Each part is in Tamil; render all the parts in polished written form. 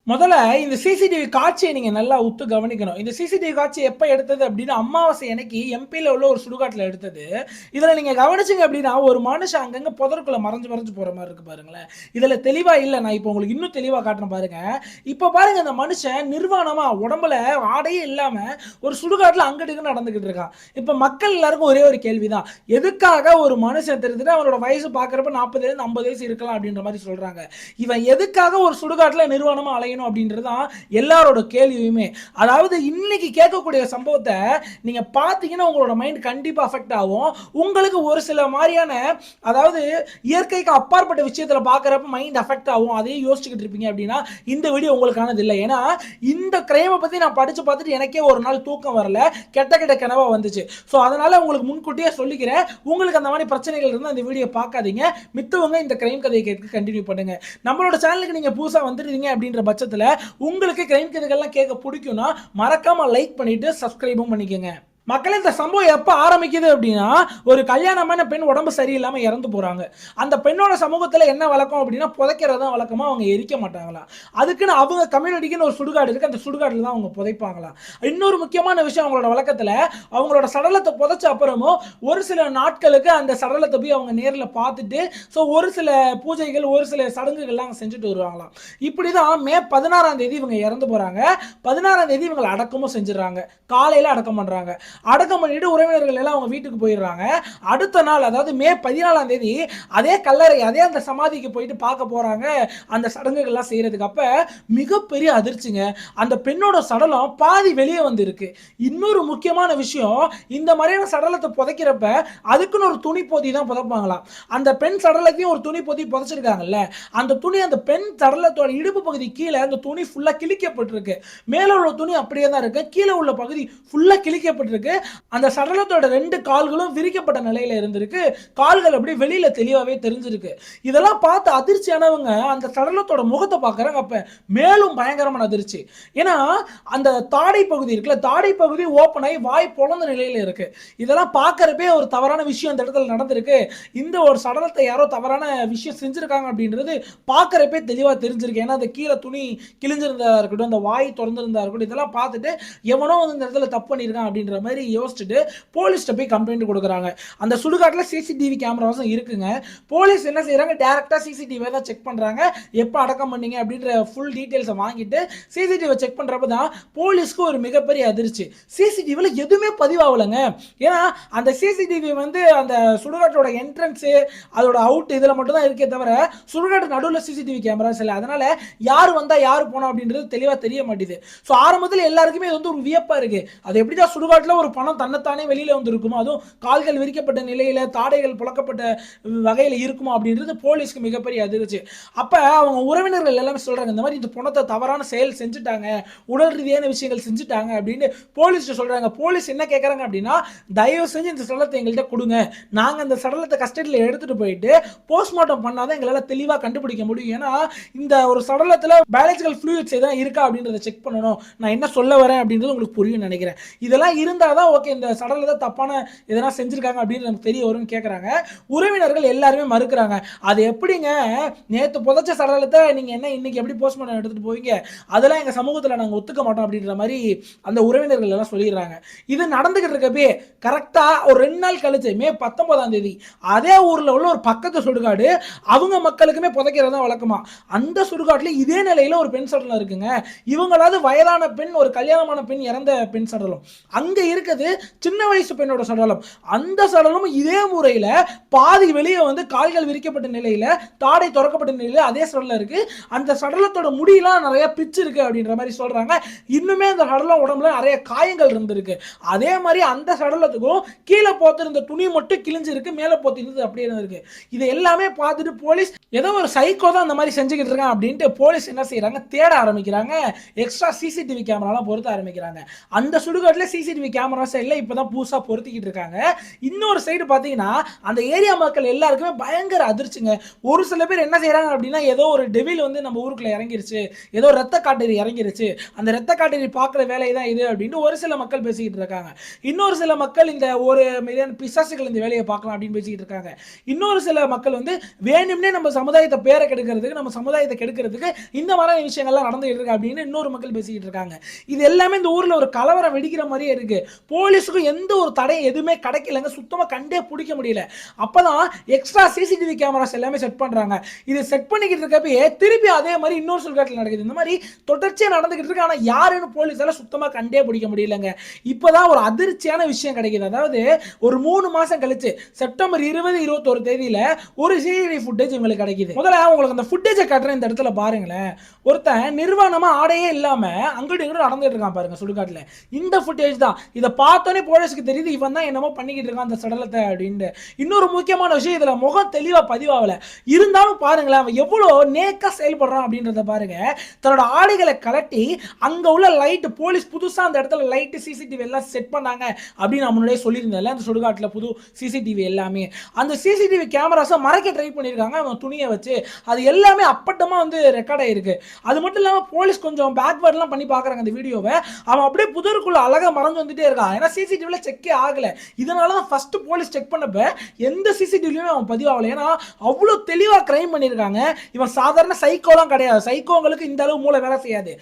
முதல்ல இந்த சிசிடிவி காட்சியை நீங்க நல்லா உத்து கவனிக்கணும். இந்த சிசிடிவி காட்சி எப்ப எடுத்தது அப்டின்னா, அமாவாசை அன்னைக்கு எம்பில உள்ள ஒரு சுடுகாட்ல எடுத்தது. இதுல நீங்க கவனிச்சீங்க அப்டின்னா, ஒரு மனுஷன் அங்கங்க புதருக்குள்ள மறைஞ்சு மறைஞ்சு போற மாரி இருக்கு பாருங்களேன். இதுல தெளிவா இல்ல. நான் இப்ப உங்களுக்கு இன்னும் தெளிவா காட்டுறேன் பாருங்க. இப்ப பாருங்க அந்த மனுஷன் நிர்வாணமா உடம்புல ஆடையே இல்லாம ஒரு சுடுகாட்ல அங்கிட்டு இங்கிட்டு நடந்துகிட்டு இருக்கான். இப்ப மக்கள் எல்லாருக்கும் ஒரே ஒரு கேள்விதான். எதுக்காக ஒரு மனுஷன் தெரிஞ்சுட்டு அவனோட வயசு பார்க்கறப்ப 40 50 வயசு இருக்கலாம் அப்டின்ற மாரி சொல்றாங்க. இவன் எதுக்காக ஒரு சுடுகாட்டுல நிர்வாணமா அலையணும் அப்படின்றதுதான் எல்லாரோட கேள்வியுமே. அதாவது இன்னைக்கு கேட்கக்கூடிய சம்பவத்தை நீங்க பார்த்தீங்கன்னா உங்களோட மைண்ட் கண்டிப்பா அஃபெக்ட் ஆகும். உங்களுக்கு ஒரு சில மாதிரியான அதாவது இயற்கைக்கு அப்பாற்பட்ட விஷயத்துல பார்க்கறப்ப மைண்ட் அஃபெக்ட் ஆகும். அதையும் யோசிச்சுக்கிட்டு இருப்பீங்க அப்படின்னா இந்த வீடியோ உங்களுக்கானது இல்லை. ஏன்னா இந்த கிரைமை பத்தி நான் படிச்சு பார்த்துட்டு எனக்கே ஒரு நாள் தூக்கம் வரல, கெட்ட கெட்ட கனவா வந்துச்சு. ஸோ அதனால உங்களுக்கு முன்கூட்டியே சொல்லிக்கிறேன், உங்களுக்கு அந்த மாதிரி பிரச்சனைகள் இருந்தால் அந்த வீடியோ பார்க்காதீங்க. மித்தவங்க இந்த கிரைம் கதையை கேட்க கண்டினியூ பண்ணுங்க. நம்மளோட சேனலுக்கு நீங்க புதுசா வந்துருக்கீங்க அப்படின்ற பட்சத்துல உங்களுக்கு கிரைம் கதைகள்லாம் கேட்க பிடிக்கும்னா மறக்காம லைக் பண்ணிட்டு சப்ஸ்கிரைபும் பண்ணிக்கோங்க. மக்களே இந்த சம்பவம் எப்போ ஆரம்பிக்குது அப்படின்னா, ஒரு கல்யாணமான பெண் உடம்பு சரியில்லாமல் இறந்து போகிறாங்க. அந்த பெண்ணோட சமூகத்தில் என்ன வழக்கம் அப்படின்னா புதைக்கிறது தான் வழக்கமாக, அவங்க எரிக்க மாட்டாங்களாம். அதுக்குன்னு அவங்க கம்யூனிட்டிக்குன்னு ஒரு சுடுகாடு இருக்குது, அந்த சுடுகாட்டில் தான் அவங்க புதைப்பாங்களாம். இன்னொரு முக்கியமான விஷயம், அவங்களோட வழக்கத்தில் அவங்களோட சடலத்தை புதைச்ச அப்புறமும் ஒரு சில நாட்களுக்கு அந்த சடலத்தை போய் அவங்க நேரில் பார்த்துட்டு ஸோ ஒரு சில பூஜைகள் ஒரு சில சடங்குகள்லாம் செஞ்சுட்டு வருவாங்களாம். இப்படி தான் மே 16ஆம் தேதி இவங்க இறந்து போகிறாங்க. 16ஆம் தேதி இவங்களை அடக்கமும் செஞ்சிடறாங்க. காலையில் அடக்கம் பண்ணுறாங்க. அடக்கம் பண்ணிட்டு உறவினர்கள் எல்லாம் அவங்க வீட்டுக்கு போயிடுறாங்க. அடுத்த நாள் அதாவது மே 14ஆம் தேதி அதே கல்லறை அதே அந்த சமாதிக்கு போயிட்டு பார்க்க போறாங்க, அந்த சடங்குகள்லாம் செய்யறதுக்கு. அப்ப மிகப்பெரிய அதிர்ச்சிங்க, அந்த பெண்ணோட சடலம் பாதி வெளியே வந்து இருக்கு. இன்னொரு முக்கியமான விஷயம், இந்த மாதிரியான சடலத்தை புதைக்கிறப்ப அதுக்குன்னு ஒரு துணி போதி தான் புதைப்பாங்களாம். அந்த பெண் சடலத்தையும் ஒரு துணி போதி புதைச்சிருக்காங்கல்ல, அந்த துணி அந்த பெண் சடலத்தோட இடுப்பு பகுதி கீழே அந்த துணி ஃபுல்லா கிழிக்கப்பட்டிருக்கு. மேல உள்ள துணி அப்படியே தான் இருக்கு, கீழே உள்ள பகுதி ஃபுல்லா கிழிக்கப்பட்டிருக்கு. அந்த சடலத்தோட 2 கால்களும் விரிக்கப்பட்ட நிலையில இருந்திருக்கு. கால்கள் அப்படியே வெளியில தெளிவாவே தெரிஞ்சிருக்கு. இதெல்லாம் பார்த்து அதிர்ச்சியானவங்க அந்த சடலத்தோட முகத்தை பார்க்கறாங்க. அப்ப மேலும் பயங்கரமான அதிர்ச்சி. ஏன்னா அந்த தாடை பகுதி இருக்குல்ல, தாடை பகுதி ஓப்பன் ஆகி வாய் பொளந்த நிலையில இருக்கு. இதெல்லாம் பார்க்கறப்பே ஒரு தவறான விஷயம் அந்த இடத்துல நடந்திருக்கு. இந்த ஒரு சடலத்தை யாரோ தவறான விஷயம் செஞ்சிருக்காங்க அப்படின்றது பார்க்கறப்பே தெளிவா தெரிஞ்சிருக்கு. ஏன்னா அந்த கீழே துணி கிழிஞ்சிருந்ததா இருக்கட்டும், அந்த வாய் திறந்திருந்தா இருக்கட்டும், இதெல்லாம் பார்த்துட்டு எவனோ வந்து இந்த இடத்துல தப்பு பண்ணியிருக்கான் அப்படின்ற மாதிரி யோசிச்சுட்டு போலீஸ்ட்ட போய் கம்ப்ளைண்ட் கொடுக்குறாங்க. அந்த சுடுகாட்டில் சிசிடிவி கேமராஸும் இருக்குங்க. போலீஸ் என்ன செய்யறாங்க, டைரக்டா சிசிடிவியை தான் செக் பண்றாங்க. எப்போ அடக்கம் பண்ணீங்க அப்படின்ற ஃபுல் டீடைல்ஸை வாங்கிட்டு சிசிடிவியை செக் பண்றப்ப தான் போலீஸ்க்கு ஒரு மிகப்பெரிய அதிர்ச்சி. சிசிடிவியில் எதுவுமே பதிவாகலைங்க. ஏன்னா அந்த சிசிடிவி வந்து அந்த சுடுகாட்டோட என்ட்ரன்ஸ் அதோட அவுட் இதில் மட்டும் தான் இருக்கே தவிர சுடுகாட்டு நடுவில் சிசிடிவி கேமராஸ் இல்லை. அதனால யார் வந்தா யார் போனா அப்படின்றது தெளிவாக தெரிய மாட்டேது. ஸோ ஆரம்பத்தில் எல்லாருக்குமே இது வந்து ஒரு வியப்பா இருக்கு. அது எப்படிதான் சுடுகாட்டில் ஒரு பணம் தன்னைத்தானே வெளியில வந்து இருக்குமோ, அதுவும் கால்கள் விரிக்கப்பட்ட நிலையில தாடைகள் புழக்கப்பட்ட வகையில் இருக்குமோ அப்படின்றது போலீஸ்க்கு மிகப்பெரிய அதிர்ச்சி. அப்ப அவங்க உறவினர்கள் எல்லாமே சொல்றாங்க, இந்த மாதிரி இந்த பணத்தை தவறான செயல் செஞ்சுட்டாங்க, உடல் ரீதியான விஷயங்கள் செஞ்சுட்டாங்க அப்படின்னு போலீஸ் சொல்றாங்க. போலீஸ் என்ன கேட்கறாங்க அப்படின்னா, தயவு செஞ்சு இந்த சடலத்தை எங்கள்கிட்ட கொடுங்க, நாங்க அந்த சடலத்தை கஸ்டடியில் எடுத்துட்டு போயிட்டு போஸ்ட்மார்ட்டம் பண்ணாதான் எங்களால் தெளிவாக கண்டுபிடிக்க முடியும். ஏன்னா இந்த ஒரு சடலத்தில் பயாலஜிக்கல் ஃப்ளூயிட்ஸ் எதாவது இருக்கா அப்படின்றத செக் பண்ணணும். நான் என்ன சொல்ல வரேன் அப்படின்றது உங்களுக்கு புரியும் நினைக்கிறேன். இதெல்லாம் இருந்தால் தான் ஓகே இந்த சடலத்தை தப்பான எதனா செஞ்சிருக்காங்க அப்படின்னு நமக்கு தெரிய வரும்னு கேட்குறாங்க. உறவினர்கள் எல்லாருமே மறுக்கிறாங்க. அது எப்படிங்க, நேற்று புதைச்ச சடலத்தை நீங்கள் என்ன இன்னைக்கு எப்படி போஸ்ட்மார்ட்டம் எடுத்துகிட்டு போவீங்க, அதெல்லாம் எங்கள் சமூகத்தில் நாங்கள் ஒத்துக்க மாட்டோம் அப்படின்ற மாதிரி அந்த உறவினர்கள் எல்லாம் சொல்லிடுறாங்க. இது நடந்துகிட்டு இருக்கப்பே கரெக்டாக ஒரு 2 நாள் கழிச்சு மே 19ஆம் தேதி அதே ஊரில் உள்ள ஒரு பக்கத்து சுடுகாடு அவங்க மக்களுக்குமே புதைக்கிறது தான் வழக்கமா. அந்த சுடுகாட்டில் இதே நிலையில் ஒரு பெண் சடலம் இருக்குங்க. இவங்களாவது வயதான பெண், ஒரு கல்யாணமான பெண் இறந்த பெண் சடலம். அங்கே இருக்குது சின்ன வயசு பெண்ணோட சடலம். அந்த சடலம் இதே முறையில் பாதி வெளியே வந்து கால்கள் விரிக்கப்பட்ட நிலையில் தாடை திறக்கப்பட்ட நிலையில் அதே சடலம் இருக்கு. அந்த சடலத்தோட முடியெல்லாம் நிறைய பிச்சு இருக்கு அப்படின்ற மாதிரி சொல்றாங்க. இன்னுமே அந்த சடலம் உடம்புல நிறைய காயங்கள் இருந்திருக்கு. அதே மாதிரி அந்த சடலத்துக்கும் கீழே போத்திருந்த துணி மட்டும் கிழிஞ்சிருக்கு, மேலே போத்திருந்தது அப்படியே இருக்கு. இது எல்லாமே பார்த்துட்டு போலீஸ் ஏதோ ஒரு சைக்கோ தான் அந்த மாதிரி செஞ்சுக்கிட்டு இருக்கான் அப்படின்ட்டு போலீஸ் என்ன செய்யறாங்க, தேட ஆரம்பிக்கிறாங்க. எக்ஸ்ட்ரா சிசிடிவி கேமராலாம் பொருத்த ஆரம்பிக்கிறாங்க. அந்த சுடுகாட்டில் சிசிடிவி கேமரா கேமரா சைடுல இப்பதான் புதுசா பொருத்திக்கிட்டு இருக்காங்க. இன்னொரு சைடு பாத்தீங்கன்னா அந்த ஏரியா மக்கள் எல்லாருக்குமே பயங்கர அதிர்ச்சிங்க. ஒரு சில பேர் என்ன செய்யறாங்க அப்படின்னா, ஏதோ ஒரு டெவில் வந்து நம்ம ஊருக்குள்ள இறங்கிருச்சு, ஏதோ ரத்த காட்டேரி இறங்கிருச்சு, அந்த ரத்த காட்டேரி பாக்குற வேலை தான் இது அப்படின்னு ஒரு சில மக்கள் பேசிக்கிட்டு இருக்காங்க. இன்னொரு சில மக்கள் இந்த ஒரு மில்லியன் பிசாசுகள் இந்த வேலையை பார்க்கலாம் அப்படின்னு பேசிக்கிட்டு இருக்காங்க. இன்னொரு சில மக்கள் வந்து வேணும்னே நம்ம சமுதாயத்தை பேரை கெடுக்கிறதுக்கு, நம்ம சமுதாயத்தை கெடுக்கிறதுக்கு இந்த மாதிரி விஷயங்கள்லாம் நடந்துகிட்டு இருக்கு அப்படின்னு இன்னொரு மக்கள் பேசிக்கிட்டு இருக்காங்க. இது எல்லாமே இந்த ஊர்ல ஒரு கலவரம் வெடிக்கிற மாதிரியே இருக்கு. போலீஸுக்கும் எந்த ஒரு தடை எதுவுமே கிடைக்கலங்க, சுத்தமா கண்டே பிடிக்க முடியல. அப்பதான் எக்ஸ்ட்ரா சிசிடிவி கேமராஸ் எல்லாமே செட் பண்றாங்க. இது செட் பண்ணிக்கிட்டு இருக்கப்பயே திருப்பி அதே மாதிரி இன்னொரு சுடுகாட்டில் நடக்குது. இந்த மாதிரி தொடர்ச்சியா நடந்துகிட்டு இருக்கு. ஆனா யாருன்னு போலீஸால சுத்தமா கண்டே பிடிக்க முடியலங்க. இப்பதான் ஒரு அதிர்ச்சியான விஷயம் கிடைக்குது. அதாவது ஒரு 3 மாசம் கழிச்சு செப்டம்பர் 20, 21 தேதியில ஒரு சிசிடிவி ஃபுட்டேஜ் உங்களுக்கு கிடைக்குது. முதல்ல உங்களுக்கு அந்த ஃபுட்டேஜை காட்டுறேன், இந்த இடத்துல பாருங்களேன். ஒருத்தன் நிர்வாணமா ஆடையே இல்லாம அங்கிட்டு இங்கிட்டு நடந்துட்டு இருக்கான் பாருங்க சுடுகாட்டுல. இந்த ஃபுட்டேஜ் தான். இதை பார்த்தோன்னே போலீஸ்க்கு தெரியுது இவன் தான் என்னமோ பண்ணிக்கிட்டு இருக்கான் அந்த சடலத்தை அப்படின்னு. இன்னொரு முக்கியமான விஷயம், இதுல முகம் தெளிவா பதிவாகல. இருந்தாலும் பாருங்களேன் அவன் எவ்வளவு நேக்கா செயல்படுறான் அப்படின்றத பாருங்க. தன்னோட ஆடைகளை கலட்டி அங்க உள்ள லைட், போலீஸ் புதுசா அந்த இடத்துல லைட் சிசிடிவி எல்லாம் செட் பண்ணாங்க அப்படின்னு நான் முன்னாடியே சொல்லியிருந்தேன்ல. அந்த சுடுகாட்டுல புது சிசிடிவி எல்லாமே அந்த சிசிடிவி கேமராஸை மறைக்க ட்ரை பண்ணியிருக்காங்க அவன் துணியை வச்சு. அது எல்லாமே அப்பட்டமா வந்து ரெக்கார்ட் ஆயிருக்கு. அது மட்டும் இல்லாம போலீஸ் கொஞ்சம் பேக்வேர்ட்லாம் பண்ணி பார்க்குறாங்க அந்த வீடியோவை. அவன் அப்படியே புதருக்குள்ள அழகா மறைஞ்சு வந்துட்டே இருக்கான். ஏன்னா சிசிடிவில செக்கே ஆகல. இதனால தான் ஃபர்ஸ்ட் போலீஸ் செக் பண்ணப்ப எந்த சிசிடிவிலையுமே அவன் பதிவாகல. ஏன்னா அவ்வளோ தெளிவாக கிரைம் பண்ணியிருக்காங்க. இவன் சாதாரண சைக்கோலாம் கிடையாது. சைக்கோங்களுக்கு இந்த அளவு மூளை வேலை செய்யாது.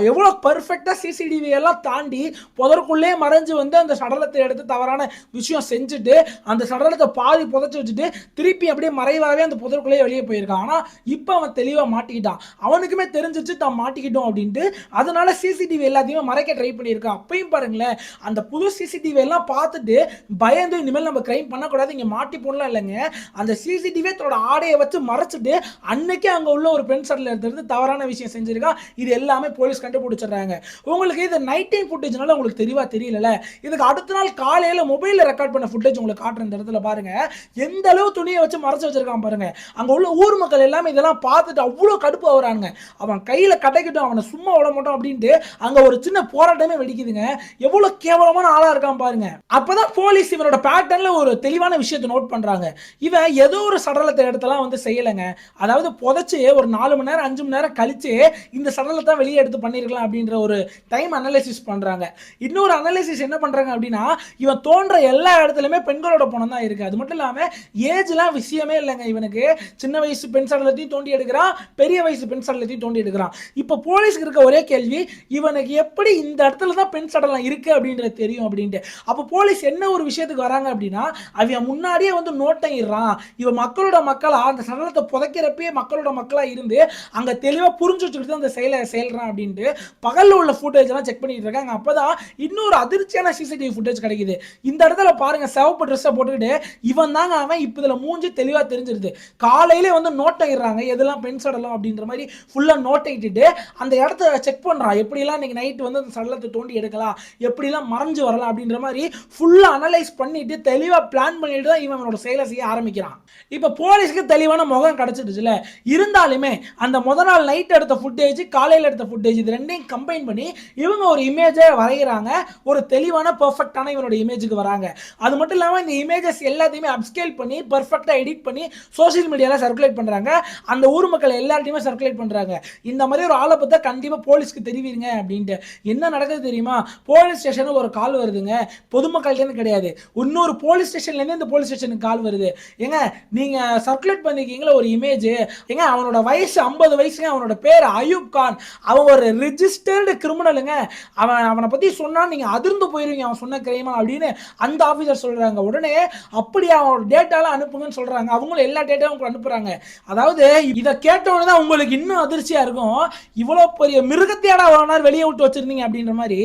எவ்வளோ பர்ஃபெக்டாக சிசிடிவி எல்லாம் தாண்டி புதருக்குள்ளே மறைஞ்சு வந்து அந்த சடலத்தை எடுத்து தவறான விஷயம் செஞ்சுட்டு அந்த சடலத்தை பாதி புதைச்சி வச்சுட்டு திருப்பி அப்படியே மறைவாகவே அந்த புதருக்குள்ளேயே வெளியே போயிருக்கான். ஆனால் இப்போ அவன் தெளிவாக மாட்டிக்கிட்டான். அவனுக்குமே தெரிஞ்சிச்சு தான் மாட்டிக்கிட்டோம் அப்படின்ட்டு. அதனால சிசிடிவி எல்லாத்தையுமே மறைக்க ட்ரை பண்ணியிருக்கான். அப்பயும் பாருங்களேன், அந்த புது சிசிடிவி எல்லாம் பார்த்துட்டு பயந்து இனிமேல் நம்ம கிரைம் பண்ணக்கூடாது, இங்கே மாட்டி போடலாம் இல்லைங்க. அந்த சிசிடிவி தன்னோட ஆடையை வச்சு மறைச்சிட்டு அன்னைக்கே அங்கே உள்ள ஒரு பெண் சடல எடுத்துருந்து தவறான விஷயம் செஞ்சிருக்கான். இது எல்லாமே போலீஸ் கண்டுபிடிச்சிடுறாங்க. உங்களுக்கு இது நைட் டைம் ஃபுட்டேஜ்னால உங்களுக்கு தெளிவாக தெரியல. இதுக்கு அடுத்த நாள் காலையில் மொபைலில் ரெக்கார்ட் பண்ண ஃபுட்டேஜ் உங்களுக்கு காட்டுற இந்த இடத்துல பாருங்க. எந்த அளவு துணியை வச்சு மறைச்சு வச்சிருக்கான் பாருங்க. அங்கே உள்ள ஊர் மக்கள் எல்லாமே இதெல்லாம் பார்த்துட்டு அவ்வளோ கடுப்பு ஆகுறாங்க. அவன் கையில் கடைக்கிட்டும், அவனை சும்மா விட மாட்டோம் அப்படின்ட்டு அங்கே ஒரு சின்ன போராட்டமே வெடிக்குதுங்க. எவ்வளோ கேவலமான ஆளாக இருக்கான் பாருங்க. அப்பதான் போலீஸ் இவனோட பேட்டர்ன்ல ஒரு தெளிவான விஷயத்தை நோட் பண்றாங்க. இவன் ஏதோ ஒரு சடலத்தை இடத்தெல்லாம் வந்து செய்யலைங்க. அதாவது புதைச்சு ஒரு 4 மணி நேரம் 5 மணி நேரம் கழிச்சு இந்த சடலத்தை வெளியே எடுத்து பண்ணிருக்கலாம் அப்படின்ற ஒரு டைம் அனலைசிஸ் பண்றாங்க. இன்னொரு அனலைசிஸ் என்ன பண்றாங்க அப்படின்னா, இவன் தோன்ற எல்லா இடத்துலயுமே பெண்களோட பணம் தான் இருக்கு. அது மட்டும் இல்லாம ஏஜ்லாம் விஷயமே இல்லைங்க. இவனுக்கு சின்ன வயசு பெண் சடலத்தையும் தோண்டி எடுக்கிறான், பெரிய வயசு பெண் சடலத்தையும் தோண்டி எடுக்கிறான். இப்போ போலீஸ்க்கு இருக்க ஒரே கேள்வி, இவனுக்கு எப்படி இந்த இடத்துல தான் பெண் சடலம் இருக்கு அப்படின்றது தெரியும் அப்படின்ட்டு. அப்போ போலீஸ் என்ன ஒரு விஷயத்துக்கு வராங்க அப்படின்னா, அவன் முன்னாடியே வந்து நோட்டையிடுறான். இவன் மக்களோட மக்களா அந்த சடலத்தை புதைக்கிறப்பே மக்களோட மக்களா இருந்து அங்க தெளிவா புரிஞ்சு வச்சுக்கிட்டு அந்த செயலை செயல்றான் அப்படின்ட்டு பகல்ல உள்ள ஃபுட்டேஜ் எல்லாம் செக் பண்ணிட்டு இருக்காங்க. அப்பதான் இன்னொரு அதிர்ச்சியான சிசிடிவி ஃபுட்டேஜ் கிடைக்குது. இந்த இடத்துல பாருங்க, சிவப்பு ட்ரெஸ்ஸை போட்டுக்கிட்டு இவன் தாங்க அவன். இப்போ இதுல மூஞ்சி தெளிவா தெரிஞ்சிருது. காலையிலே வந்து நோட்டையிடுறாங்க, எதெல்லாம் பெண் சடலம் அப்படின்ற மாதிரி ஃபுல்லா நோட்டையிட்டு அந்த இடத்த செக் பண்றான். எப்படிலாம் இன்னைக்கு நைட் வந்து அந்த சடலத்தை தோண்டி எடுக்கலாம், எப்படிலாம் மறைஞ்சு வரலாம் அப்படின்ற மாதிரி ஃபுல்லா அனலைஸ் பண்ணிட்டு தெளிவா பிளான் பண்ணிட்டு தான் இவனோட செயலை செய்ய ஆரம்பிக்கிறான். இப்போ போலீஸ்க்கு தெளிவான முகம் கிடைச்சிடுச்சுல. இருந்தாலுமே அந்த முதல் நாள் நைட் எடுத்த ஃபுட்டேஜ், காலையில் எடுத்த ஃபுட்டேஜ், இது ரெண்டையும் கம்பைன் பண்ணி இவங்க ஒரு இமேஜை வரைகிறாங்க. ஒரு தெளிவான பெர்ஃபெக்டான இவனோட இமேஜுக்கு வராங்க. அது மட்டும் இல்லாமல் இந்த இமேஜஸ் எல்லாத்தையுமே அப்ஸ்கேல் பண்ணி பெர்ஃபெக்டாக எடிட் பண்ணி சோசியல் மீடியாவில் சர்க்குலேட் பண்ணுறாங்க. அந்த ஊர் மக்கள் எல்லார்ட்டையுமே சர்க்குலேட் பண்ணுறாங்க. இந்த மாதிரி ஒரு ஆளை பார்த்தா கண்டிப்பாக போலீஸ்க்கு தெரிவிங்க அப்படின்ட்டு. என்ன நடக்குது தெரியுமா? போலீஸ் ஸ்டேஷனுக்கு ஒரு கால் வருதுங்க. பொதுமக்கள்கிட்ட கிடையாது, இன்னொரு போலீஸ் ஸ்டேஷன்லேருந்து இந்த போலீஸ் ஸ்டேஷனுக்கு கால் வருது. ஏங்க நீங்க சர்க்குலேட் பண்ணிருக்கீங்களா ஒரு இமேஜ், ஏங்க அவனோட வயசு 50 வயசுங்க, அவனோட பேர் அயூப் கான், அவன் ஒரு ரெஜிஸ்டர்டு கிரிமினலுங்க, அவனை பத்தி சொன்னா நீங்க அதிர்ந்து போயிருவீங்க, அவன் சொன்ன கிரைமா அப்படின்னு அந்த ஆபீசர் சொல்றாங்க. உடனே அப்படியே அவனோட டேட்டாலாம் அனுப்புங்கன்னு சொல்றாங்க. அவங்களும் எல்லா டேட்டாவும் அனுப்புறாங்க. அதாவது இதை கேட்டவொடனே தான் உங்களுக்கு இன்னும் அதிர்ச்சியா இருக்கும். இவ்வளவு பெரிய மிருகத்தையாடா ஒரு நாள் வெளியே விட்டு வச்சிருந்தீங்க அப்படின்ற மாதிரி.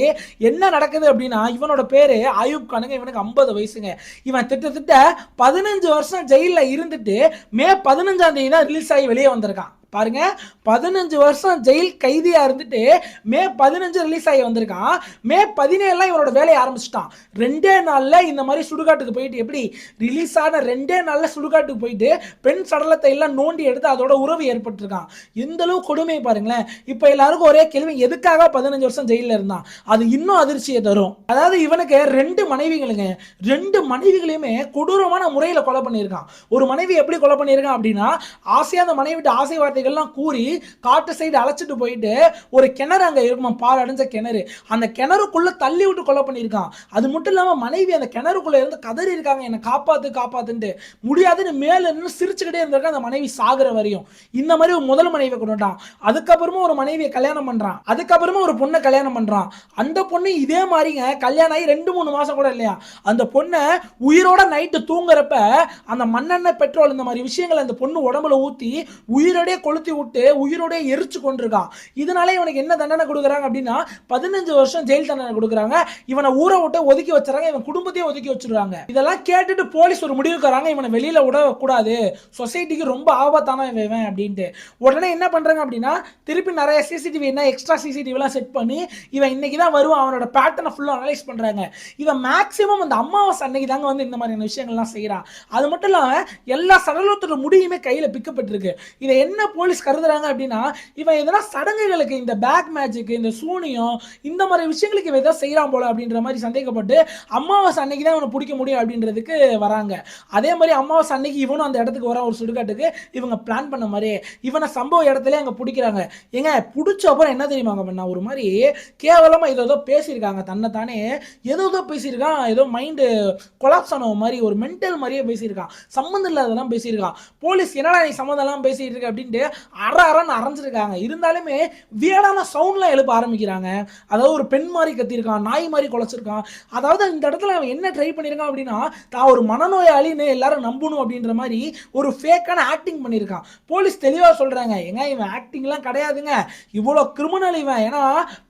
என்ன நடக்குது அப்படின்னா, இவனோட பேரு அயூப் கானுங்க, இவனுக்கு 50 வயசுங்க. இவன் திட்டத்தட்ட 15 வருஷம் ஜெயில இருந்துட்டு மே 15ஆம் தேதி தான் ரிலீஸ் ஆகி வெளியே வந்திருக்கான். பாருங்க, 15 வருஷம் ஜெயில் கைதியா இருந்துட்டு மே 15 ரிலீஸ் ஆகி வந்திருக்கான். மே 17 இவனோட வேலையை ஆரம்பிச்சிட்டான். 2 நாள்ல இந்த மாதிரி சுடுகாட்டுக்கு போயிட்டு, எப்படி ரிலீஸ் ஆன 2 நாள்ல சுடுகாட்டுக்கு போயிட்டு பெண் சடலத்தை எல்லாம் நோண்டி எடுத்து அதோட உறவு ஏற்பட்டிருக்கான். எந்த அளவு கொடுமை பாருங்களேன். இப்ப எல்லாருக்கும் ஒரே கேள்வி, எதுக்காக 15 வருஷம் ஜெயில இருந்தான்? அது இன்னும் அதிர்ச்சியை தரும். அதாவது இவனுக்கு 2 மனைவிகளுங்க. 2 மனைவிகளையுமே கொடூரமான முறையில் கொலை பண்ணியிருக்கான். ஒரு மனைவி எப்படி கொலை பண்ணியிருக்கான் அப்படின்னா, ஆசையா அந்த மனைவிட்டு ஆசை வார்த்தைகள்லாம் கூறி காட்டு சைடு அழைச்சிட்டு போயிட்டு ஒரு கிணறு அங்க இருக்குமா, பால் அடைஞ்ச கிணறு, அந்த கிணறுக்குள்ள தள்ளி விட்டு கொலை பண்ணியிருக்கான். அது மட்டும் இல்லாம மனைவி அந்த கிணறுக்குள்ள இருந்து கதறி இருக்காங்க, என்னை காப்பாத்து காப்பாத்துன்ட்டு. முடியாதுன்னு மேல இருந்து சிரிச்சுக்கிட்டே இருந்திருக்கான் அந்த மனைவி சாகுற வரையும். இந்த மாதிரி ஒரு முதல் மனைவியை கொண்டுட்டான். அதுக்கப்புறமா ஒரு மனைவியை கல்யாணம் பண்றான். அதுக்கப்புறமா ஒரு பொண்ணை கல்யாணம் பண்றான். அந்த பொண்ணு இதே மாதிரிங்க கல்யாணம் ஆகி 2-3 மாசம் கூட இல்லையா, அந்த பொண்ணை உயிரோட நைட்டு தூங்குறப்ப அந்த மண்ணெண்ணெய் பெட்ரோல் இந்த மாதிரி விஷயங்களை அந்த பொண்ணு உடம்புல ஊத்தி உயிரோடே கொளுத்தி விட்டு உயிரோட எரிச்சு கொண்டிருக்கான். இதனால இவனுக்கு என்ன தண்டனை கொடுக்குறாங்க அப்படின்னா 15 வருஷம் ஜெயில் தண்டனை கொடுக்குறாங்க. இவனை ஊரை விட்டு ஒதுக்கி வச்சுறாங்க, இவன் குடும்பத்தையே ஒதுக்கி வச்சிருக்காங்க. இதெல்லாம் கேட்டுட்டு போலீஸ் ஒரு முடிவுக்கு வராங்க, இவனை வெளியில விடக்கூடாது, சொசைட்டிக்கு ரொம்ப ஆபத்தான இவன் அப்படின்ட்டு. உடனே என்ன பண்றாங்க அப்படின்னா, திருப்பி நிறைய சிசிடிவி என்ன எக்ஸ்ட்ரா சிசிடிவிலாம் செட் பண்ணி இவன் இன்னைக்கு தான் வருவான் அவனோட பேட்டர்னை ஃபுல்லாக அனலைஸ் பண்றாங்க. இவன் மேக்ஸிமம் அந்த அமாவாசை அன்னைக்கு தாங்க வந்து இந்த மாதிரியான விஷயங்கள்லாம் செய்யறான். அது மட்டும் இல்லாமல் எல்லா சடலத்தோட முடியுமே கையில் பிக்கப்பட்டிருக்கு. இதை என்ன போலீஸ் கருதுறாங்க அப்படின்னா, இவன் எதனா சடங்குகளுக்கு இந்த பேக் மேஜிக், இந்த சூனியம், இந்த மாதிரி விஷயங்களுக்கு இவன் எதாவது செய்யறான் போல அப்படின்ற மாதிரி சந்தேகப்பட்டு அமாவாசை அன்னைக்கு தான் இவனை பிடிக்க முடியும் அப்படின்றதுக்கு வராங்க. அதே மாதிரி அமாவாசை அன்னைக்கு இவனும் அந்த இடத்துக்கு வரான், ஒரு சுடுகாட்டுக்கு. இவங்க பிளான் பண்ண மாதிரி இவனை சம்பவ இடத்துல அங்க பிடிக்கிறாங்க. ஏங்க பிடிச்ச அப்புறம் என்ன தெரியுமாங்க பண்ணா, ஒரு மாதிரி கேவலமா ஏதோ பேசியிருக்காங்க, தன்னை தானே ஏதோ பேசியிருக்கான், ஏதோ மைண்டு கொலாப்ஸ் ஆன மாதிரி ஒரு மென்டல் மாதிரியே பேசியிருக்கான், சம்மந்தம் இல்லாதெல்லாம் பேசியிருக்கான். போலீஸ் என்னடா நீ சம்மந்தம்லாம் பேசிட்டு இருக்க அப்படின்ட்டு அறன்னு அரைஞ்சிருக்காங்க. இருந்தாலுமே வியடான சவுண்ட்லாம் எழுப்ப ஆரம்பிக்கிறாங்க. அதாவது ஒரு பெண் மாதிரி கத்திருக்கான், நாய் மாதிரி குலைச்சிருக்கான். அதாவது இந்த இடத்துல அவன் என்ன ட்ரை பண்ணியிருக்கான் அப்படின்னா, தான் ஒரு மனநோயாளின்னு எல்லாரும் நம்பணும் அப்படின்ற மாதிரி ஒரு ஃபேக்கான ஆக்டிங் பண்ணியிருக்கான். போலீஸ் தெளிவாக சொல்றாங்க, ஏங்க இவன் ஆக்டிங்லாம் கிடையாதுங்க, இவ்வளோ கிரிமினல் இவன். ஏன்னா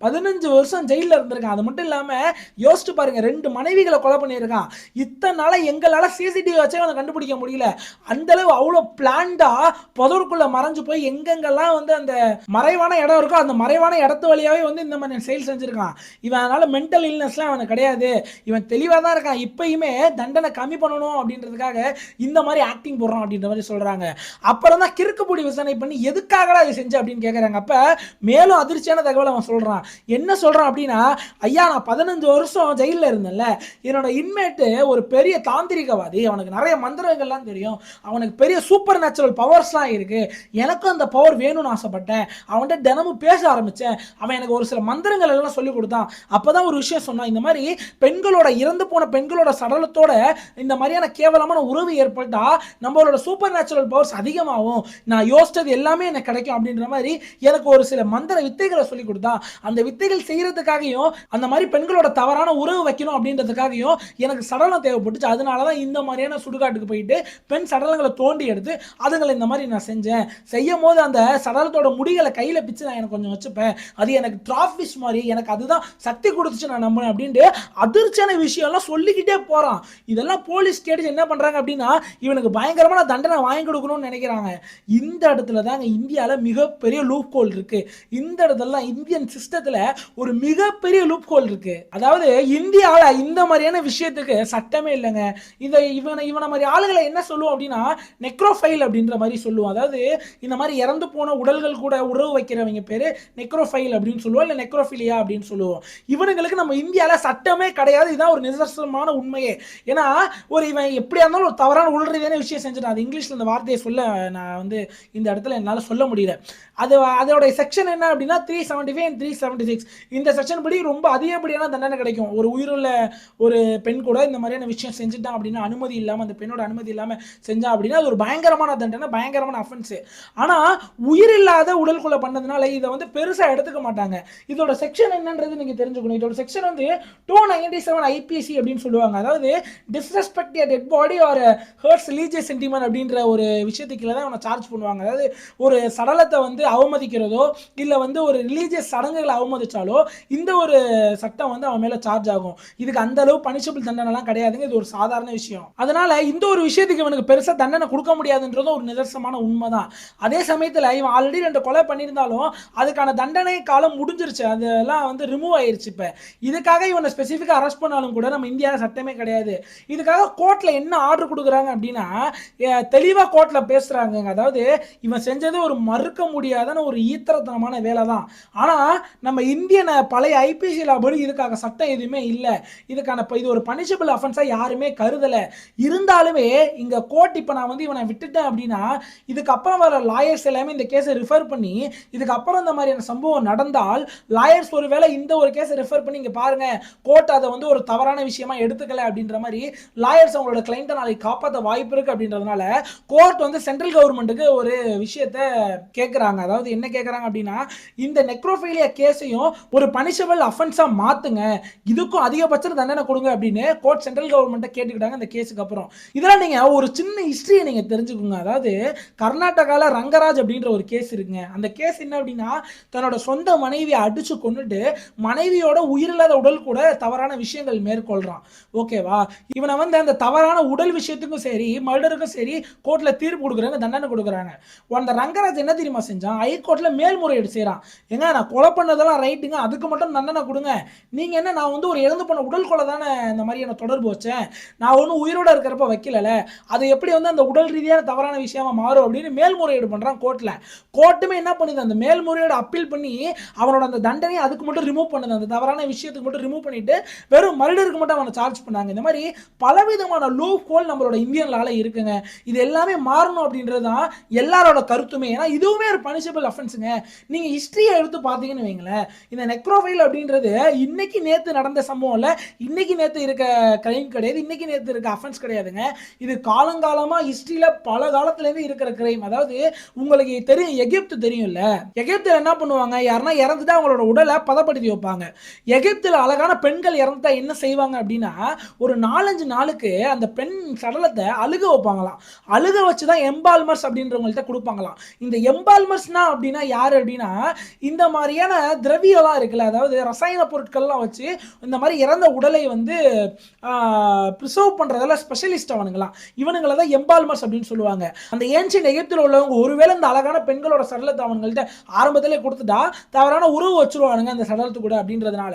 15 வருஷம் ஜெயிலில் இருந்திருக்கான். அது மட்டும் இல்லாமல் யோசிச்சு பாருங்க, 2 மனைவிகளை கொலை பண்ணியிருக்கான். இத்தனை நாள எங்களால் சிசிடிவி வச்சே அவனை கண்டுபிடிக்க முடியல. அந்த அளவு அவ்வளோ பிளான்டா புதருக்குள்ள மறைஞ்சு போய் எங்கெங்கெல்லாம் வந்து அந்த மறைவான இடம் இருக்கோ அந்த மறைவான இடத்து வழியாவே வந்து இந்த மாதிரி செயல் செஞ்சிருக்கான். இவன் அதனால மென்டல் இல்னஸ்லாம் அவனுக்கு கிடையாது, இவன் தெளிவாக தான் இருக்கான். இப்பயுமே தண்டனை கம்மி பண்ணணும் அப்படின்றதுக்காக இந்த மாதிரி ஆக்டிங் போடுறான் அப்படின்ற மாதிரி சொல்றாங்க. அப்புறம் தான் கிறுக்குப்பொடி விசாரணை பண்ணி எதுக்காகடா இதை செஞ்சு அப்படின்னு கேட்குறாங்க. அப்ப மேலும் அதிர்ச்சியான தகவல் அவன் சொல்றான். என்ன சொல்றான் அப்படின்னா, ஐயா நான் 15 வருஷம் ஜெயிலில் இருந்தேன்ல, என்னோட இன்மேட்டு ஒரு பெரிய தாந்திரிகவாதி, அவனுக்கு நிறைய மந்திரங்கள்லாம் தெரியும், அவனுக்கு பெரிய சூப்பர் நேச்சுரல் பவர்ஸ்லாம் இருக்கு, எனக்கும் அந்த பவர் வேணும்னு ஆசைப்பட்டேன், அவன்கிட்ட தினமும் பேச ஆரம்பிச்சேன், அவன் எனக்கு ஒரு சில மந்திரங்கள் எல்லாம் சொல்லி கொடுத்தான். அப்பதான் ஒரு விஷயம் சொன்னான், இந்த மாதிரி பெண்களோட இறந்து போன பெண்களோட சடலத்தோட இந்த மாதிரியான கேவலமான உறவு ஏற்பட்டா நம்மளோட சூப்பர் நேச்சுரல் பவர்ஸ் அதிகமாகும், நான் யோசிச்சது எல்லாமே எனக்கு கிடைக்கும் அப்படின்ற மாதிரி எனக்கு ஒரு சில மந்திர வித்தைகளை சொல்லி கொடுத்தான். அந்த வித்தைகள் செய்யறதுக்காகவும் அந்த மாதிரி பெண்களோட தவறான உறவு வைக்கணும் அப்படின்றதுக்காகவும் எனக்கு சடலம் தேவைப்பட்டுச்சு. அதனாலதான் இந்த மாதிரியான சுடுகாட்டுக்கு போயிட்டு பெண் சடலங்களை தோண்டி எடுத்து அதுங்களை இந்த மாதிரி நான் செஞ்சேன். செய்யும் போது அந்த சடலத்தோட முடிகளை கையில பிச்சு நான் எனக்கு கொஞ்சம் வச்சுப்பேன், அது எனக்கு டிராஃபிஸ் மாதிரி, எனக்கு அதுதான் சக்தி கொடுத்துச்சு நான் நம்புறேன் அப்படின்ட்டு அதிர்ச்சியான விஷயம்லாம் சொல்லிக்கிட்டே போறான். இதெல்லாம் போலீஸ் கேட்டு என்ன பண்றாங்க அப்படின்னா, இவனுக்கு பயங்கரமான தண்டனை வாங்கி கொடுக்கணும்னு நினைக்கிறாங்க. இந்த இடத்துல தாங்க இந்தியாவில் மிகப்பெரிய லூப் ஹோல் இருக்கு. இந்த இடத்துல இந்தியன் சிஸ்டத்துல ஒரு மிகப்பெரிய லூப் ஹோல் இருக்கு. அதாவது இந்தியாவில் இந்த மாதிரியான விஷயத்துக்கு சட்டமே இல்லைங்க. இவனை மாதிரி ஆளுகளை என்ன சொல்லுவோம் அப்படின்னா, நெக்ரோஃபைல் அப்படின்ற மாதிரி சொல்லுவோம். அதாவது இந்த மாதிரி இறந்து போன உடல்கள் கூட உறவு வைக்கிறவங்க பேரு நெக்ரோஃபைல் அப்படின்னு சொல்லுவோம், இல்லை நெக்ரோஃபிலியா அப்படின்னு சொல்லுவோம். இவனுங்களுக்கு நம்ம இந்தியாவில் சட்டமே கிடையாது. இதுதான் ஒரு நிதர்சனமான உண்மையே. ஏன்னா ஒரு இவன் எப்படியா இருந்தாலும் ஒரு தவறான உள்ரீதியான விஷயம் செஞ்சுட்டான். அது இங்கிலீஷ்ல இந்த வார்த்தையை சொல்ல நான் வந்து இந்த இடத்துல என்னால் சொல்ல முடியல. அதோட செக்ஷன் என்ன அப்படின்னா 375 and 376. இந்த செக்ஷன் படி ரொம்ப அதிகப்படியான தண்டனை கிடைக்கும். ஒரு உயிருள்ள ஒரு பெண் கூட இந்த மாதிரியான விஷயம் செஞ்சுட்டான் அப்படின்னா, அனுமதி இல்லாமல், அந்த பெண்ணோட அனுமதி இல்லாமல் செஞ்சா அப்படின்னா அது ஒரு பயங்கரமான தண்டனை, பயங்கரமான அஃபென்ஸ். ஆனால் உயிர் இல்லாத உடல் கொலை பண்ணதுனால இதை வந்து பெருசாக எடுத்துக்க மாட்டாங்க. இதோட செக்ஷன் என்னன்றது நீங்க தெரிஞ்சுக்கணும். இதோட செக்ஷன் வந்து 297 ஐபிசி அப்படின்னு சொல்லுவாங்க. அதாவது disrespect a dead body or hurts religious sentiment அப்படின்ற ஒரு விஷயத்துக்கு தான் அவனை சார்ஜ் பண்ணுவாங்க. அதாவது ஒரு சடலத்தை வந்து அவமதிக்கிறதோ இல்லை வந்து ஒரு ரிலீஜியஸ் சடங்குகளை அவமதிச்சாலோ இந்த ஒரு சட்டம் வந்து அவன் மேல சார்ஜ் ஆகும். இதுக்கு அந்த அளவு பனிஷபிள் தண்டனைலாம் கிடையாதுங்க, இது ஒரு சாதாரண விஷயம். அதனால இந்த ஒரு விஷயத்துக்கு இவனுக்கு பெருசா தண்டனை கொடுக்க முடியாதுன்றதும் ஒரு நிதர்சனமான உண்மைதான். அதே சமயத்தில் இவன் ஆல்ரெடி 2 கொலை பண்ணியிருந்தாலும் அதுக்கான தண்டனை காலம் முடிஞ்சிருச்சு, அதெல்லாம் வந்து ரிமூவ் ஆயிருச்சு. இப்போ இதுக்காக இவனை ஸ்பெசிஃபிக்காக அரெஸ்ட் பண்ணாலும் கூட நம்ம இந்தியாவில் சட்டமே கிடையாது. இதுக்காக கோர்ட்டில் என்ன ஆர்டர் கொடுக்குறாங்க அப்படின்னா தெளிவாக கோர்ட்டில் பேசுகிறாங்க. அதாவது இவன் செஞ்சது ஒரு மறுக்க முடியாத ஒரு ஈத்திரத்தனமான வேலை தான். ஆனால் நம்ம இந்தியன் பழைய ஐபிசி படி இதுக்காக சட்டம் எதுவுமே இல்லை. இதுக்கான இது ஒரு பனிஷபிள் அஃபென்ஸாக யாருமே கருதலை. இருந்தாலுமே இங்கே கோர்ட் இப்போ நான் வந்து இவனை விட்டுட்டேன் அப்படின்னா இதுக்கப்புறம் வர லாயர்ஸ் எல்லாமே இந்த கேஸை ரிஃபர் பண்ணி இதுக்கப்புறம் இந்த மாதிரியான சம்பவம் நடந்தால் லாயர்ஸ் ஒருவேளை இந்த ஒரு கேஸை ரெஃபர் பண்ணி இங்கே பாருங்க கோர்ட் அதை வந்து ஒரு தவறான விஷயமா எடுத்துக்கல அப்படின்ற மாதிரி லாயர்ஸ் அவங்களோட கிளைண்ட்டை நாளைக்கு காப்பாற்ற வாய்ப்பு இருக்கு. அப்படின்றதுனால கோர்ட் வந்து சென்ட்ரல் கவர்மெண்ட்டுக்கு ஒரு விஷயத்தை கேட்குறாங்க. அதாவது என்ன கேட்குறாங்க அப்படின்னா இந்த நெக்ரோஃபைலியா கேஸையும் ஒரு பனிஷபிள் அஃபென்ஸாக மாற்றுங்க, இதுக்கும் அதிகபட்ச தண்டனை கொடுங்க அப்படின்னு கோர்ட் சென்ட்ரல் கவர்மெண்ட்டை கேட்டுக்கிட்டாங்க இந்த கேஸுக்கு அப்புறம். இதெல்லாம் நீங்கள் ஒரு சின்ன ஹிஸ்ட்ரியை நீங்கள் தெரிஞ்சுக்கோங்க. அதாவது கர்நாடகாவில் ரங்கராஜ் அப்படின்ற ஒரு கேஸ் இருக்குங்க. அந்த கேஸ் என்ன அப்படின்னா தன்னோட சொந்த மனைவியை அடிச்சு கொண்டுட்டு மனைவியோட உயிரில்லாத உடல் கூட தவறான விஷயங்கள் மேற்கொள்றான். ஓகேவா? இவனை வந்து அந்த தவறான உடல் விஷயத்துக்கும் சரி மர்டருக்கும் சரி கோர்ட்ல தீர்ப்பு கொடுக்குறாங்க, தண்டனை கொடுக்குறாங்க. அந்த ரங்கராஜ் என்ன தெரியுமா செஞ்சான்? ஹைகோர்ட்ல மேல்முறையீடு செய்யறான். ஏங்க நான் கொலை பண்ணதெல்லாம் ரைட்டுங்க, அதுக்கு மட்டும் தண்டனை கொடுங்க. நீங்க என்ன, நான் வந்து ஒரு இறந்து போன உடல் கொலை தானே இந்த மாதிரியான தொடர்பு வச்சேன், நான் ஒன்றும் உயிரோட இருக்கிறப்ப வைக்கல, அது எப்படி வந்து அந்த உடல் ரீதியான தவறான விஷயமா மாறும் அப்படின்னு மேல்முறையீடு பண்றான் கோர்ட்ல. கோர்ட்டுமே என்ன பண்ணுது, அந்த மேல்முறையீடு அப்பீல் பண்ணி அவனோட அந்த தண்டனையை அதுக்கு மட்டும் ரிமூவ் பண்ணுது, அந்த தவறான விஷயத்துக்கு மட்டும் ரிமூவ் பண்ணிட்டு வெறும் மர்டருக்கு மட்டும் அவனை சார்ஜ் பண்ணாங்க. இந்த மாதிரி பலவிதமான லூப் ஹோல் நம்மளோட இந்தியன் லால இருக்குங்க. இது எல்லாமே மாறணும் அப்படின்றது தான் எல்லாரோட கருத்துமே. ஏன்னா இதுவுமே ஒரு பனிஷபிள் அஃபென்ஸுங்க. நீங்க ஹிஸ்டரியை எடுத்து பார்த்தீங்கன்னு வைங்களேன், இந்த நெக்ரோஃபைல் அப்படின்றது இன்னைக்கு நேத்து நடந்த சம்பவம் இல்ல, இன்னைக்கு நேத்து இருக்க கிரைம் கிடையாது, இன்னைக்கு நேத்து இருக்க அஃபென்ஸ் கிடையாதுங்க. இது காலங்காலமா ஹிஸ்டரியில பல காலத்துல இருந்து இருக்கிற கிரைம். அதாவது உங்களுக்கு தெரியும், எகிப்து தெரியும்ல, எகிப்துல என்ன பண்ணுவாங்க, யாருன்னா இறந்துட்டா அவங்களோட உடலை பதப்படுத்தி வைப்பாங்க. எகிப்துல அழகான பெண்கள் இறந்துட்டா என்ன செய்வாங்க அப்படின்னா ஒரு 4-5 நாளுக்கு அந்த பெண் சடலத்தை அழுக வைப்பாங்களாம். அழுக வச்சுதான் எம்பால்மர்ஸ் அப்படின்றவங்கள்ட்ட கொடுப்பாங்களாம். இந்த எம்பால்மர்ஸ்னா அப்படின்னா யாரு அப்படின்னா இந்த மாதிரியான திரவியெல்லாம் இருக்குல்ல, அதாவது ரசாயன பொருட்கள்லாம் வச்சு இந்த மாதிரி இறந்த உடலை வந்து ப்ரிசர்வ் பண்றதுல ஸ்பெஷலிஸ்ட் அவனுங்களாம். இவனுங்களை தான் எம்பால்மர்ஸ் அப்படின்னு சொல்லுவாங்க. அந்த ஏன்ஷியன்ட் எகிப்தில் உள்ளவங்க ஒருவேளை இந்த அழகான பெண்களோட சடலத்தை அவங்கள்ட்ட ஆரம்பத்திலே கொடுத்துட்டா தவறான உறவு வச்சுருவானுங்க அந்த சடலத்து கூட. அப்படின்றதுனால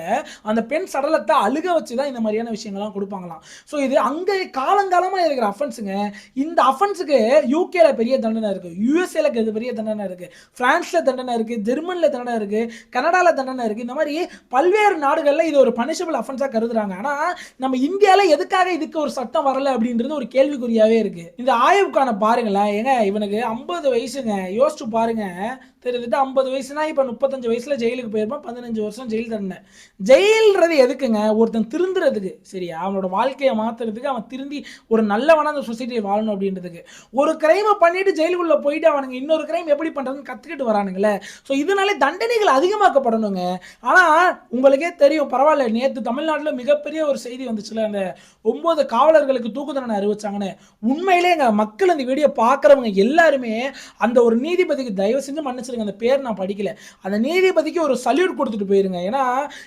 அந்த பெண் சடலத்தை அழுக வச்சு தான் இந்த மாதிரியான விஷயங்கள்லாம் கொடுப்பாங்களாம். ஸோ இது அங்கே காலங்காலமாக இருக்கிற அஃபென்ஸுங்க. இந்த அஃபென்ஸுக்கு யூகேல பெரிய தண்டனை இருக்கு, யூஎஸ்ஏல பெரிய தண்டனை இருக்கு, பிரான்ஸ்ல தண்டனை இருக்கு, ஜெர்மன்ல தண்டனை இருக்கு, கனடால தண்டனை இருக்கு. இந்த மாதிரி பல்வேறு நாடுகளில் இது ஒரு பனிஷபிள் அஃபென்ஸாக கருதுறாங்க. ஆனால் நம்ம இந்தியாவில் எதுக்காக இதுக்கு ஒரு சட்டம் வரல அப்படின்றது ஒரு கேள்விக்குறியாவே இருக்கு. இந்த ஆய்வுக்கான பாருங்களேன், ஏங்க இவனுக்கு 50 வயசுங்க, யோசிச்சு பாருங்க. தெரிஞ்சுட்டு 50 வயசுனா இப்போ 35 வயசுல ஜெயிலுக்கு போயிருப்பான், 15 வருஷம் ஜெயில் தண்டனை. ஜெயில்ன்றது எதுக்குங்க? ஒருத்தன் திருந்துறதுக்கு, சரியா? அவனோட வாழ்க்கையை மாத்துறதுக்கு, அவன் திருந்தி ஒரு நல்லவனா அந்த சொசைட்டியை வாழணும் அப்படின்றதுக்கு. ஒரு கிரைமை பண்ணிட்டு ஜெயிலுக்குள்ள போயிட்டு அவனுங்க இன்னொரு கிரைம் எப்படி பண்றதுன்னு கத்துக்கிட்டு வரானுங்களே. ஸோ இதனாலே தண்டனைகள் அதிகமாக்கப்படணுங்க. ஆனா உங்களுக்கே தெரியும், பரவாயில்ல, நேற்று தமிழ்நாட்டில் மிகப்பெரிய ஒரு செய்தி வந்துச்சுல, அந்த 9 காவலர்களுக்கு தூக்கு தண்டனை அறிவிச்சாங்கன்னு. உண்மையிலே மக்கள் அந்த வீடியோ பார்க்குறவங்க எல்லாருமே அந்த ஒரு நீதிபதிக்கு தயவு செஞ்சு மன்னிச்சு அந்த பேர் நான் படிக்கல, அந்த நீதிபதிக்கு ஒரு சல்யூட் கொடுத்துட்டு போயிருங்க. ஏன்னா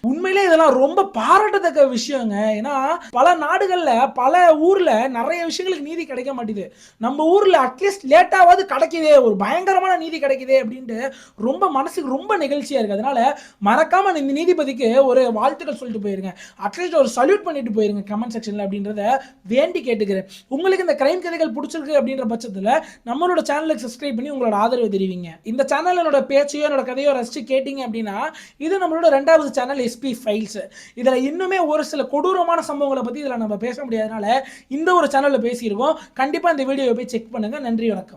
உண்மையிலே இதெல்லாம் ரொம்ப பாராட்டத்தக்க விஷயங்க. ஏன்னா பல நாடுகள்ல பல ஊர்ல நிறைய விஷயங்களுக்கு நீதி கிடைக்க மாட்டேது. நம்ம ஊர்ல அட்லீஸ்ட் லேட்டாவது கிடைக்குதே, ஒரு பயங்கரமான நீதி கிடைக்குதே அப்படின்ட்டு ரொம்ப மனசுக்கு ரொம்ப நிகழ்ச்சியா இருக்கு. அதனால மறக்காம இந்த நீதிபதிக்கு ஒரு வாழ்த்துக்கள் சொல்லிட்டு போயிருங்க, அட்லீஸ்ட் ஒரு சல்யூட் பண்ணிட்டு போயிருங்க கமெண்ட் செக்ஷன்ல அப்படின்றத வேண்டி கேட்டுக்கிறேன். உங்களுக்கு இந்த கிரைம் கதைகள் பிடிச்சிருக்கு அப்படின்ற பட்சத்தில் நம்மளோட சேனலுக்கு சப்ஸ்கிரைப் பண்ணி உங்களோட ஆதரவு தெரிவிங்க. இந்த சேனல் என்னோட பேச்சையோ என்னோட கதையோ ரசிச்சு கேட்டீங்க அப்படின்னா இது நம்மளோட 2வது சேனல் எஸ்பி ஃபைல்ஸ். இதுல இன்னுமே ஒரு சில கொடூரமான சம்பவங்களை பத்தி இதுல நம்ம பேச முடியாதனால இந்த ஒரு சேனல்ல பேசியிருக்கோம். கண்டிப்பா இந்த வீடியோவை போய் செக் பண்ணுங்க. நன்றி, வணக்கம்.